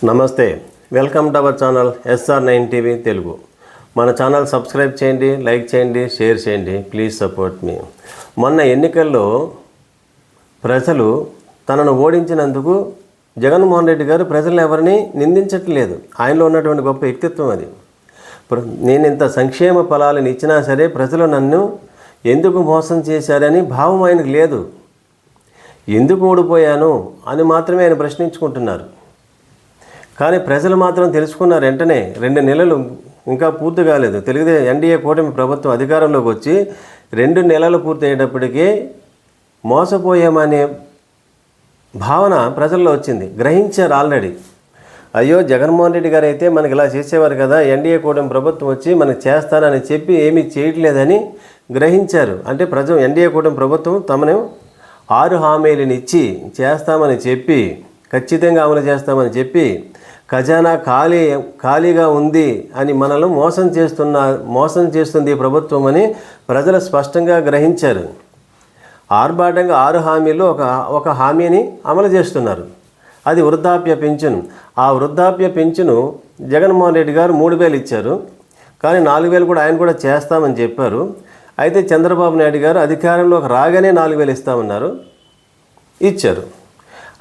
నమస్తే, welcome to our channel SR9 TV Telugu. మన channel subscribe చేయండి, లైక్ చేయండి, షేర్ చేయండి. ప్లీజ్ సపోర్ట్ మీ. మొన్న ఎన్నికల్లో ప్రజలు తనను ఓడించినందుకు జగన్మోహన్ రెడ్డి గారు ప్రజలను ఎవరిని నిందించట్లేదు. ఆయనలో ఉన్నటువంటి గొప్ప వ్యక్తిత్వం అది. నేను ఇంత సంక్షేమ ఫలాలను ఇచ్చినా సరే ప్రజలు నన్ను ఎందుకు మోసం చేశారని భావం ఆయనకు లేదు. ఎందుకు ఓడిపోయాను అని మాత్రమే ఆయన ప్రశ్నించుకుంటున్నారు. కానీ ప్రజలు మాత్రం తెలుసుకున్నారు. వెంటనే 2 నెలలు ఇంకా పూర్తి కాలేదు, ఎన్డీఏ కూటమి ప్రభుత్వం అధికారంలోకి వచ్చి 2 నెలలు పూర్తి అయ్యేటప్పటికీ మోసపోయామనే భావన ప్రజల్లో వచ్చింది. గ్రహించారు ఆల్రెడీ. అయ్యో, జగన్మోహన్ రెడ్డి గారు అయితే మనకి ఇలా చేసేవారు కదా, ఎన్డీఏ కూటమి ప్రభుత్వం వచ్చి మనకు చేస్తానని చెప్పి ఏమీ చేయట్లేదని గ్రహించారు. అంటే ఎన్డీఏ కూటమి ప్రభుత్వం తమను 6 హామీలను ఇచ్చి చేస్తామని చెప్పి, ఖచ్చితంగా అమలు చేస్తామని చెప్పి, ఖజానా ఖాళీగా ఉంది అని మనల్ని మోసం చేస్తుంది ప్రభుత్వం అని ప్రజలు స్పష్టంగా గ్రహించారు. ఆర్భాటంగా 6 హామీలు ఒక హామీని అమలు చేస్తున్నారు. అది వృద్ధాప్య పింఛను. ఆ వృద్ధాప్య పింఛను జగన్మోహన్ రెడ్డి గారు 3,000 ఇచ్చారు. కానీ 4,000 కూడా ఆయన కూడా చేస్తామని చెప్పారు. అయితే చంద్రబాబు నాయుడు గారు అధికారంలోకి రాగానే 4,000 ఇస్తామన్నారు, ఇచ్చారు.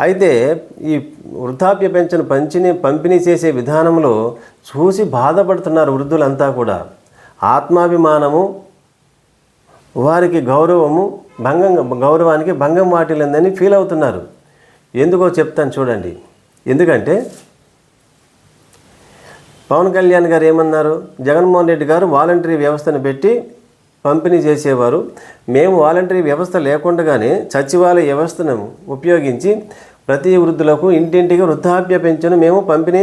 అయితే ఈ వృద్ధాప్య పెన్షన్ పంపిణీ చేసే విధానంలో చూసి బాధపడుతున్నారు వృద్ధులంతా కూడా. ఆత్మాభిమానము, వారికి గౌరవానికి భంగం వాటిల్లిందని ఫీల్ అవుతున్నారు. ఎందుకో చెప్తాను చూడండి. ఎందుకంటే పవన్ కళ్యాణ్ గారు ఏమన్నారు, జగన్మోహన్ రెడ్డి గారు వాలంటరీ వ్యవస్థను పెట్టి పంపిణీ చేసేవారు. మేము వాలంటరీ వ్యవస్థ లేకుండానే సచివాలయ వ్యవస్థను ఉపయోగించి ప్రతి వృద్ధులకు ఇంటింటికి వృద్ధాప్య పెన్షన్ మేము పంపిణీ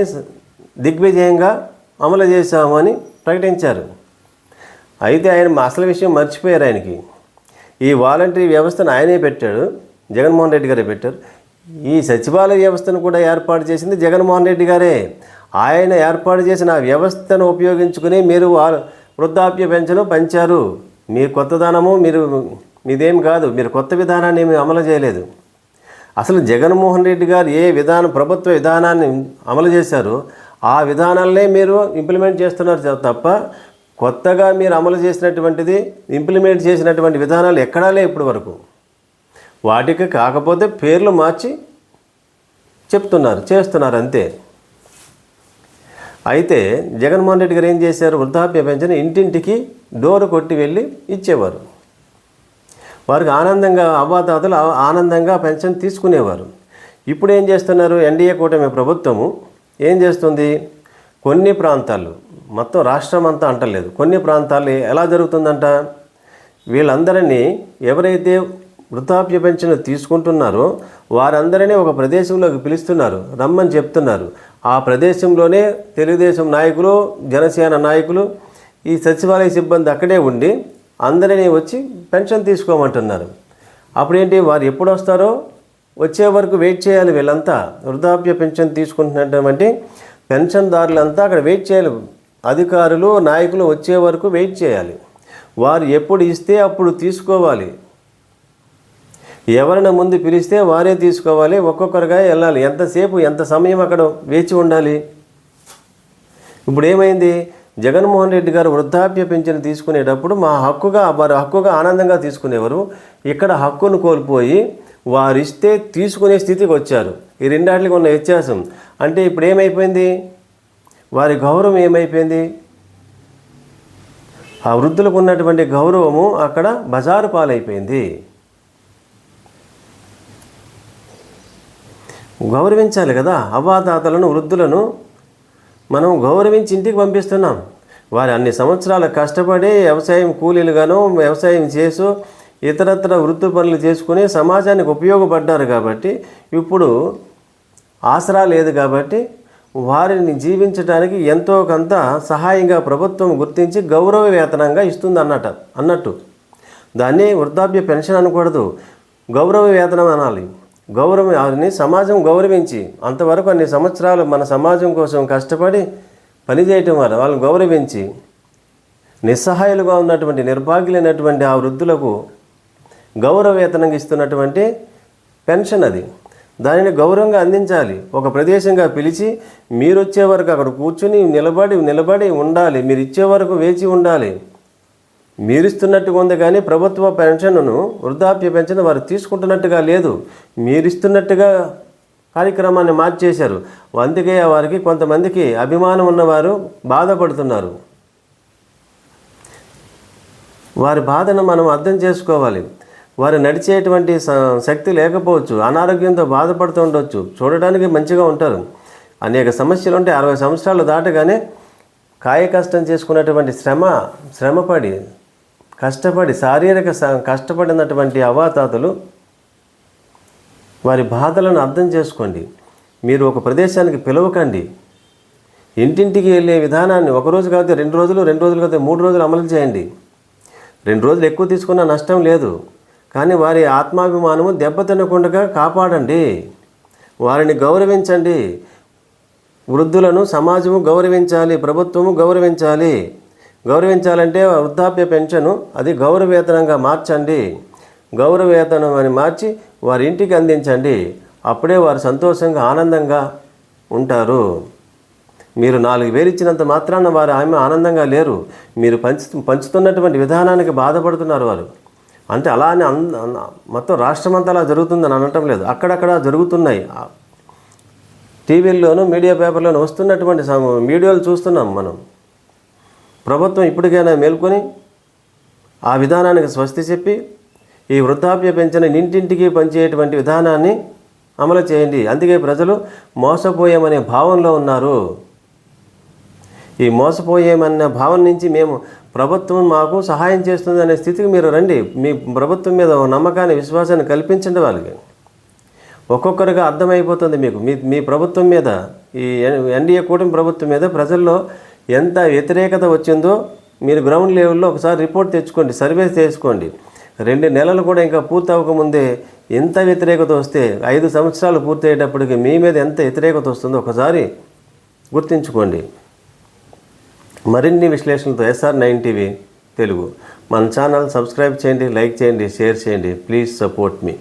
దిగ్విజయంగా అమలు చేశామని ప్రకటించారు. అయితే ఆయన అసలు విషయం మర్చిపోయారు. ఆయనకి ఈ వాలంటరీ వ్యవస్థను ఆయనే పెట్టాడు, జగన్మోహన్ రెడ్డి గారే పెట్టారు. ఈ సచివాలయ వ్యవస్థను కూడా ఏర్పాటు చేసింది జగన్మోహన్ రెడ్డి గారే. ఆయన ఏర్పాటు చేసిన ఆ వ్యవస్థను ఉపయోగించుకుని మీరు వృద్ధాప్య పెన్షన్ పంచారు. మీ కొత్తదనము మీదేం కాదు, మీరు కొత్త విధానాన్ని ఏమి అమలు చేయలేదు. అసలు జగన్మోహన్ రెడ్డి గారు ప్రభుత్వ విధానాన్ని అమలు చేశారో ఆ విధానాలనే మీరు ఇంప్లిమెంట్ చేస్తున్నారు తప్ప కొత్తగా మీరు అమలు చేసినటువంటిది, ఇంప్లిమెంట్ చేసినటువంటి విధానాలు ఎక్కడా లేవు ఇప్పటి వరకు. వాటికి కాకపోతే పేర్లు మార్చి చేస్తున్నారు అంతే. అయితే జగన్మోహన్ రెడ్డి గారు ఏం చేశారు, వృద్ధాప్య పెన్షన్ ఇంటింటికి డోరు కొట్టి వెళ్ళి ఇచ్చేవారు. వారికి ఆనందంగా అవ్వాతాతలు ఆనందంగా పెన్షన్ తీసుకునేవారు. ఇప్పుడు ఏం చేస్తున్నారు, ఎన్డీఏ కూటమి ప్రభుత్వము ఏం చేస్తుంది, కొన్ని ప్రాంతాలు, మొత్తం రాష్ట్రం అంతా అంటలేదు, కొన్ని ప్రాంతాలు ఎలా జరుగుతుందంట, వీళ్ళందరినీ ఎవరైతే వృద్ధాప్య పెన్షన్ తీసుకుంటున్నారో వారందరినీ ఒక ప్రదేశంలోకి పిలుస్తున్నారు, రమ్మని చెప్తున్నారు. ఆ ప్రదేశంలోనే తెలుగుదేశం నాయకులు, జనసేన నాయకులు, ఈ సచివాలయ సిబ్బంది అక్కడే ఉండి అందరినీ వచ్చి పెన్షన్ తీసుకోమంటున్నారు. అప్పుడేంటి, వారు ఎప్పుడు వస్తారో వచ్చే వరకు వెయిట్ చేయాలి. వీళ్ళంతా వృద్ధాప్య పెన్షన్ తీసుకుంటున్నటువంటి పెన్షన్దారులంతా అక్కడ వెయిట్ చేయాలి. అధికారులు, నాయకులు వచ్చే వరకు వెయిట్ చేయాలి. వారు ఎప్పుడు ఇస్తే అప్పుడు తీసుకోవాలి. ఎవరైనా ముందు పిలిస్తే వారే తీసుకోవాలి. ఒక్కొక్కరుగా వెళ్ళాలి. ఎంత సమయం అక్కడ వేచి ఉండాలి. ఇప్పుడు ఏమైంది, జగన్మోహన్ రెడ్డి గారు వృద్ధాప్య పెన్షన్ తీసుకునేటప్పుడు వారు హక్కుగా ఆనందంగా తీసుకునేవారు. ఇక్కడ హక్కును కోల్పోయి వారు ఇస్తే తీసుకునే స్థితికి వచ్చారు. ఈ రెండాటికి ఉన్న వ్యత్యాసం. అంటే ఇప్పుడు ఏమైపోయింది, వారి గౌరవం ఏమైపోయింది, ఆ వృద్ధులకు ఉన్నటువంటి గౌరవము అక్కడ బజారు పాలైపోయింది. గౌరవించాలి కదా, అవ్వాతాతలను, వృద్ధులను మనం గౌరవించి ఇంటికి పంపిస్తున్నాం. వారు అన్ని సంవత్సరాలు కష్టపడి వ్యవసాయం కూలీలుగాను, వ్యవసాయం చేసు, ఇతరత్ర వృత్తి పనులు చేసుకుని సమాజానికి ఉపయోగపడ్డారు. కాబట్టి ఇప్పుడు ఆసరా లేదు కాబట్టి వారిని జీవించడానికి ఎంతో కొంత సహాయంగా ప్రభుత్వం గుర్తించి గౌరవ వేతనంగా ఇస్తుంది అన్నట్టు. దాన్ని వృద్ధాప్య పెన్షన్ అనకూడదు, గౌరవ వేతనం అనాలి. వారిని సమాజం గౌరవించి, అంతవరకు అన్ని సంవత్సరాలు మన సమాజం కోసం కష్టపడి పనిచేయటం వల్ల వాళ్ళని గౌరవించి నిస్సహాయులుగా ఉన్నటువంటి, నిర్భాగ్యులైనటువంటి ఆ వృద్ధులకు గౌరవ వేతనంగా ఇస్తున్నటువంటి పెన్షన్ అది. దానిని గౌరవంగా అందించాలి. ఒక ప్రదేశంగా పిలిచి మీరు వచ్చే వరకు అక్కడ కూర్చుని నిలబడి ఉండాలి. మీరు ఇచ్చే వరకు వేచి ఉండాలి. మీరు ఇస్తున్నట్టుగా ఉంది కానీ ప్రభుత్వ పెన్షన్ను, వృద్ధాప్య పెన్షన్ వారు తీసుకుంటున్నట్టుగా లేదు. మీరు ఇస్తున్నట్టుగా కార్యక్రమాన్ని మార్చేశారు. అందుకే వారికి కొంతమందికి అభిమానం ఉన్నవారు బాధపడుతున్నారు. వారి బాధను మనం అర్థం చేసుకోవాలి. వారు నడిచేటువంటి శక్తి లేకపోవచ్చు, అనారోగ్యంతో బాధపడుతూ ఉండొచ్చు, చూడడానికి మంచిగా ఉంటారు. అనేక సమస్యలు ఉంటాయి. 60 సంవత్సరాలు దాటగానే కాయ కష్టం చేసుకున్నటువంటి శ్రమపడి కష్టపడి శారీరక కష్టపడినటువంటి అవ్వాతాతలు వారి బాధలను అర్థం చేసుకోండి. మీరు ఒక ప్రదేశానికి పిలవకండి. ఇంటింటికి వెళ్ళే విధానాన్ని ఒకరోజు కాదు 2 రోజులు, 2 రోజులు కాదు 3 రోజులు అమలు చేయండి. 2 రోజులు ఎక్కువ తీసుకున్న నష్టం లేదు. కానీ వారి ఆత్మాభిమానము దెబ్బతినకుండా కాపాడండి. వారిని గౌరవించండి. వృద్ధులను సమాజము గౌరవించాలి, ప్రభుత్వము గౌరవించాలి. గౌరవించాలంటే వృద్ధాప్య పెన్షను అది గౌరవవేతనంగా మార్చండి. గౌరవవేతనం అని మార్చి వారి ఇంటికి అందించండి. అప్పుడే వారు సంతోషంగా ఆనందంగా ఉంటారు. మీరు 4,000 ఇచ్చినంత మాత్రాన వారు ఆనందంగా లేరు. మీరు పంచుతున్నటువంటి విధానానికి బాధపడుతున్నారు వారు. అంటే అలా అని మొత్తం రాష్ట్రమంతా అలా జరుగుతుందని అనటం లేదు. అక్కడక్కడ జరుగుతున్నాయి. టీవీల్లోనూ మీడియా పేపర్లోనూ వస్తున్నటువంటి వీడియోలు చూస్తున్నాం మనం. ప్రభుత్వం ఇప్పటికైనా మేల్కొని ఆ విధానానికి స్వస్తి చెప్పి ఈ వృద్ధాప్య పెన్షన్ ఇంటింటికి పంచేటువంటి విధానాన్ని అమలు చేయండి. అందుకే ప్రజలు మోసపోయామనే భావనలో ఉన్నారు. ఈ మోసపోయామన్న భావన నుంచి మేము ప్రభుత్వం మాకు సహాయం చేస్తుందనే స్థితికి మీరు రండి. మీ ప్రభుత్వం మీద నమ్మకాన్ని, విశ్వాసాన్ని కల్పించండి వాళ్ళకి. ఒక్కొక్కరిగా అర్థమైపోతుంది మీకు మీ ప్రభుత్వం మీద, ఈ ఎన్డీఏ కూటమి ప్రభుత్వం మీద ప్రజల్లో ఎంత వ్యతిరేకత వచ్చిందో మీరు గ్రౌండ్ లెవెల్లో ఒకసారి రిపోర్ట్ తెచ్చుకోండి, సర్వే చేసుకోండి. 2 నెలలు కూడా ఇంకా పూర్తి అవ్వకముందే ఎంత వ్యతిరేకత వస్తే 5 సంవత్సరాలు పూర్తయ్యేటప్పటికి మీ మీద ఎంత వ్యతిరేకత వస్తుందో ఒకసారి గుర్తుంచుకోండి. మరిన్ని విశ్లేషణలతో SR9 టీవీ తెలుగు మన ఛానల్ సబ్స్క్రైబ్ చేయండి, లైక్ చేయండి, షేర్ చేయండి. Please support me.